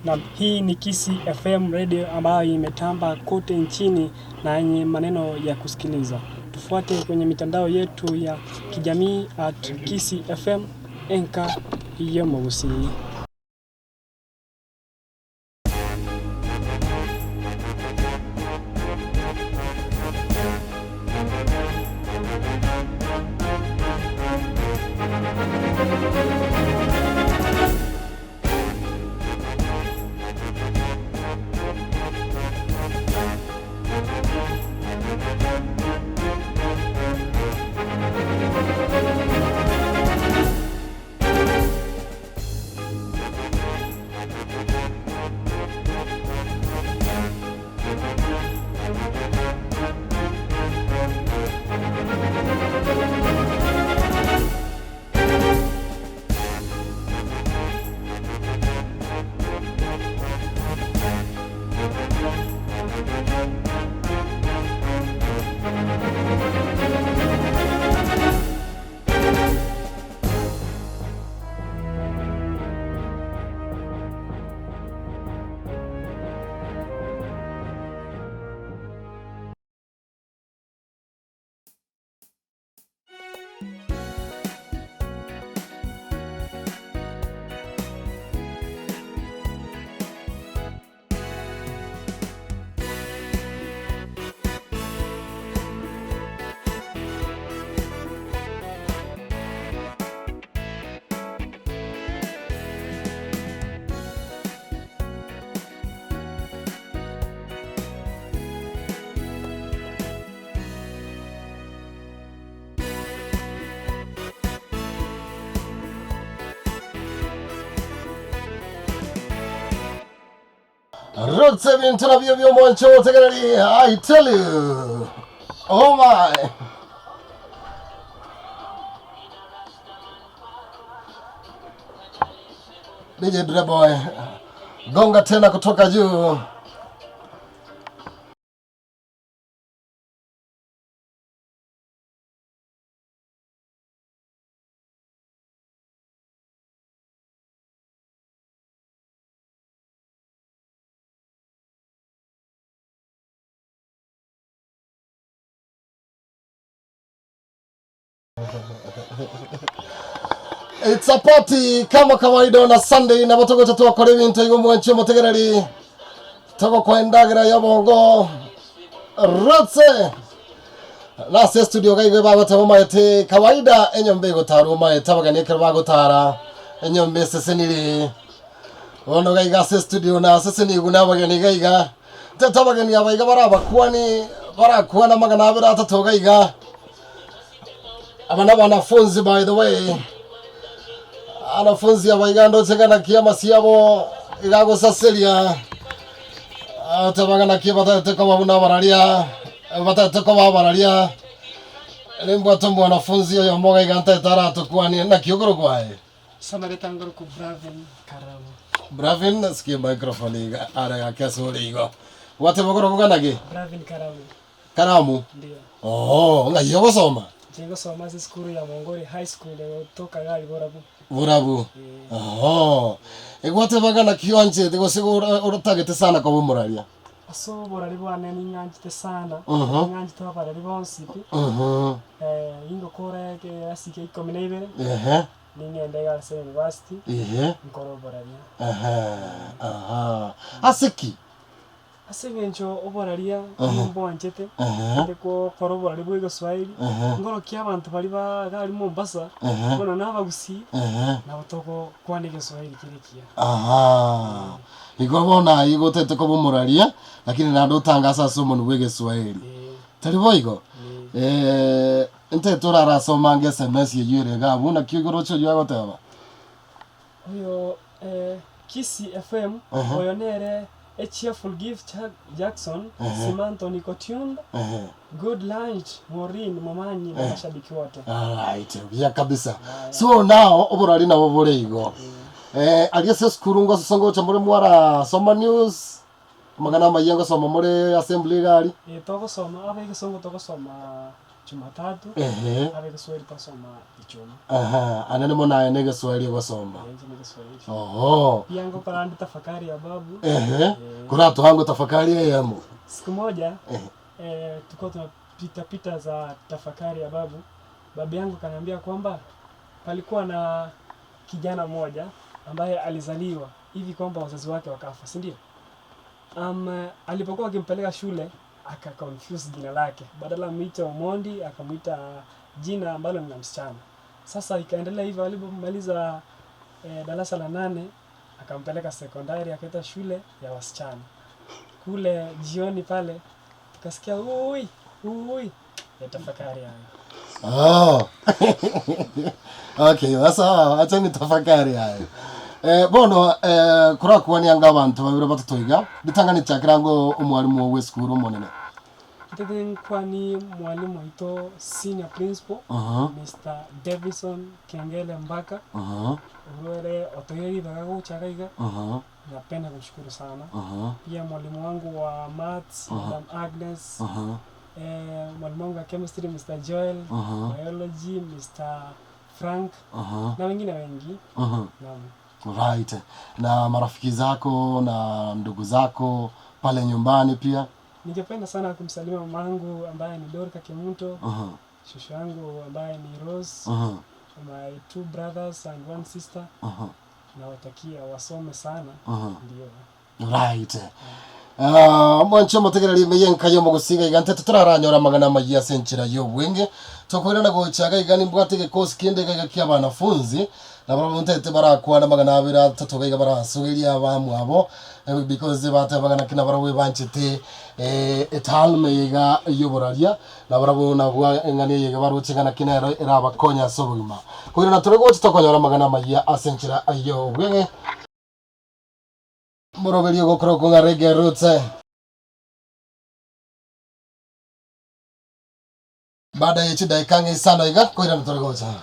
Na hii ni Kisii FM radio ambayo imetamba kote nchini na yenye maneno ya kusikiliza. Tufuate kwenye mitandao yetu ya kijamii @Kisii FM enka iyo mwusi. Road 7 tunavyo vyo mwancho tegereli, I tell you. Oh my. DJ Dreboy, gonga tena kutoka juu. It's a party kama kawaida na Sunday na batogo tatu kwa revi nto yumu wanchi motegereli toko kwa endagira ya bongo rotse last studio kai baba tawo maete kawaida enyombe gotaru maete bagane kerba gotara enyombe sesenili ono kai ga studio na seseni guna bagane gaiga tata bagane abaiga barakuana magana abira tatu gaiga abana wanafunzi by the way anafunzi abaiga tsengana kiama siabo igago saselia atabagana kibata tekoma buna baralia batatekoma baralia lembo tombo wanafunzi yo moga iganta tara tokwani na kiogoro kwae samare tangoro ku Bravin Karamu. Bravin ski microphone iga ara kasori igo wate bogoro kuganage Bravin Karamu. Karamu Ndio. Oh nga yogo soma Jengo soma skuru ya Mongori High School toka gali Burabu. Oh. Egwate bagana kiwanje tego segura urotagete sana kwa muraria. So borari bwana ni nyanjite sana. Nyanjite barari bonsipi. Ingo kore ke asike ikominebe. Ningende ga se university. Nkoro borari. Asiki. Asebencho obararia mbonjete ndiko koro borari bwo Swahili ngoro kia abantu bari gali Mombasa bona nabagusi nabotoko kwandika Swahili kirikia igobona igotete ko bomuraria lakini nando tangasa somo nubwege Swahili talibo igo ente torara soma nge SMS yure ga buna kigoro cyo yagoteba oyo Kisii FM oyonere a cheerful gift Jackson Simanto Nicotune good lunch Maureen Mamanyi na mashabiki wote. Alright ya kabisa. So now oborari na bobore igo aliese skurungo songo chambore mwara soma news magana mayengo soma more assembly gari toko soma abege songo toko soma Jumatatu abe Kiswahili pasoma ichuma anene mona ene Kiswahili gusoma yango parandi tafakari ya babu kuna watu wangu tafakari yamo siku moja tuko tunapita za tafakari ya babu yangu kaniambia kwamba palikuwa na kijana mmoja ambaye alizaliwa hivi kwamba wazazi wake wakafa, si ndio? Alipokuwa akimpeleka shule aka-confuse jina lake. Badala muite Omondi akamuita jina ambalo ni la msichana. Sasa ikaendelea hivyo, alipomaliza darasa la 8 akampeleka sekondari, akaenda shule ya wasichana. Kule jioni pale tukasikia ui ya tafakari hayo. Okay, sasa acha ni tafakari hayo. Bono kura kuani anga abantu babiro batatoiga bitangani chakirango umwalimu we school monene. Kwani mwalimu ito senior principal Mr. Davison Kengele Mbaka. Wewe otoyeri bagago chakaiga. Napenda kumshukuru sana. Pia mwalimu wangu wa maths Madam Agnes. Mwalimu wangu wa chemistry Mr. Joel, biology Mr. Frank na wengine wengi. Right. Na marafiki zako na ndugu zako pale nyumbani pia? Ningependa sana kumsalimia mamangu ambaye ni Dorka Kemunto, shosho yangu ambaye ni Rose, my 2 brothers and 1 sister. Na watakia wasome sana. Ndio. Right. Mwancho mutegereri meyenka yo mugusiga igante tutararanyora magana magia senchira yo bwenge tokorana go chaga igani mbwatege course kinde gaga kya banafunzi na baba muntete barakwana magana abira tatoga barasugiria abamu abo because bata bagana kina barawe banchete etalme yiga yoboraria na barabona gwa engani yiga baruchingana kina era bakonya sobugima kugira na turego tutokonyora magana magia asenchira ayo bwenge Morogerio gokoro kunga Reggae Roots. Baada ya chida ikange sana iga koira mtorogocha.